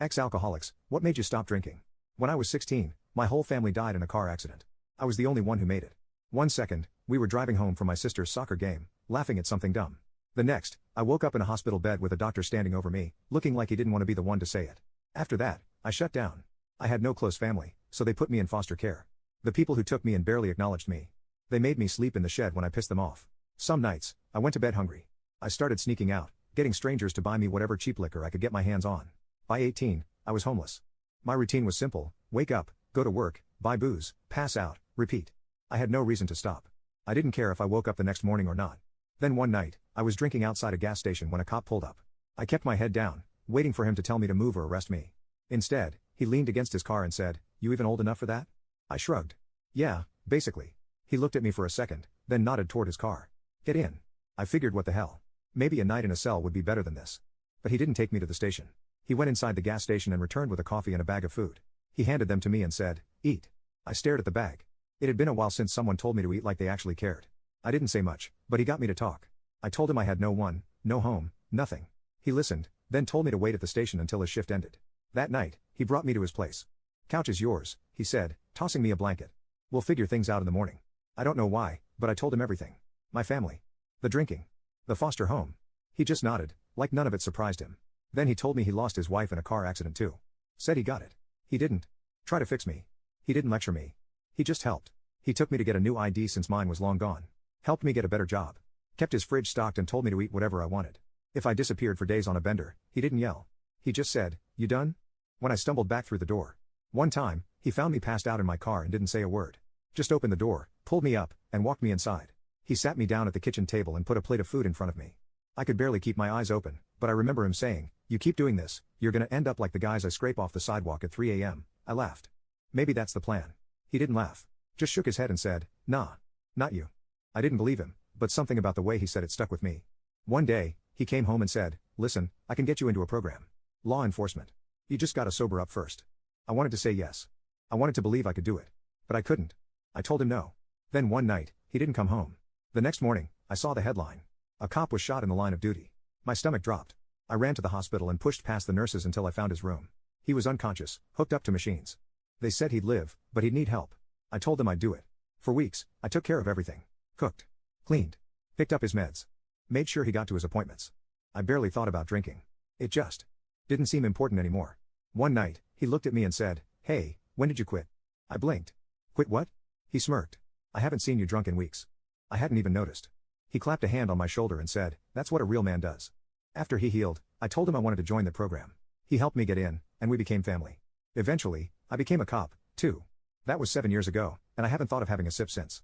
Ex-alcoholics, what made you stop drinking? When I was 16, my whole family died in a car accident. I was the only one who made it. One second, we were driving home from my sister's soccer game, laughing at something dumb. The next, I woke up in a hospital bed with a doctor standing over me, looking like he didn't want to be the one to say it. After that, I shut down. I had no close family, so they put me in foster care. The people who took me in barely acknowledged me. They made me sleep in the shed when I pissed them off. Some nights, I went to bed hungry. I started sneaking out, getting strangers to buy me whatever cheap liquor I could get my hands on. By 18, I was homeless. My routine was simple: wake up, go to work, buy booze, pass out, repeat. I had no reason to stop. I didn't care if I woke up the next morning or not. Then one night, I was drinking outside a gas station when a cop pulled up. I kept my head down, waiting for him to tell me to move or arrest me. Instead, he leaned against his car and said, "You even old enough for that?" I shrugged. "Yeah, basically." He looked at me for a second, then nodded toward his car. "Get in." I figured, what the hell? Maybe a night in a cell would be better than this. But he didn't take me to the station. He went inside the gas station and returned with a coffee and a bag of food. He handed them to me and said, "Eat." I stared at the bag. It had been a while since someone told me to eat like they actually cared. I didn't say much, but he got me to talk. I told him I had no home, nothing. He listened, then told me to wait at the station until his shift ended. That night, he brought me to his place. "Couch is yours," he said, tossing me a blanket. "We'll figure things out in the morning." I don't know why, but I told him everything. My family. The drinking. The foster home. He just nodded, like none of it surprised him. Then he told me he lost his wife in a car accident too. Said he got it. He didn't try to fix me. He didn't lecture me. He just helped. He took me to get a new ID since mine was long gone. Helped me get a better job. Kept his fridge stocked and told me to eat whatever I wanted. If I disappeared for days on a bender, he didn't yell. He just said, "You done?" when I stumbled back through the door. One time, he found me passed out in my car and didn't say a word. Just opened the door, pulled me up, and walked me inside. He sat me down at the kitchen table and put a plate of food in front of me. I could barely keep my eyes open, but I remember him saying, "You keep doing this, you're gonna end up like the guys I scrape off the sidewalk at 3 a.m. I laughed. "Maybe that's the plan." He didn't laugh. Just shook his head and said, "Nah. Not you." I didn't believe him, but something about the way he said it stuck with me. One day, he came home and said, "Listen, I can get you into a program. Law enforcement. You just gotta sober up first." I wanted to say yes. I wanted to believe I could do it. But I couldn't. I told him no. Then one night, he didn't come home. The next morning, I saw the headline. A cop was shot in the line of duty. My stomach dropped. I ran to the hospital and pushed past the nurses until I found his room. He was unconscious, hooked up to machines. They said he'd live, but he'd need help. I told them I'd do it. For weeks, I took care of everything. Cooked. Cleaned. Picked up his meds. Made sure he got to his appointments. I barely thought about drinking. It just didn't seem important anymore. One night, he looked at me and said, "Hey, when did you quit?" I blinked. "Quit what?" He smirked. "I haven't seen you drunk in weeks." I hadn't even noticed. He clapped a hand on my shoulder and said, "That's what a real man does." After he healed, I told him I wanted to join the program. He helped me get in, and we became family. Eventually, I became a cop, too. That was 7 years ago, and I haven't thought of having a sip since.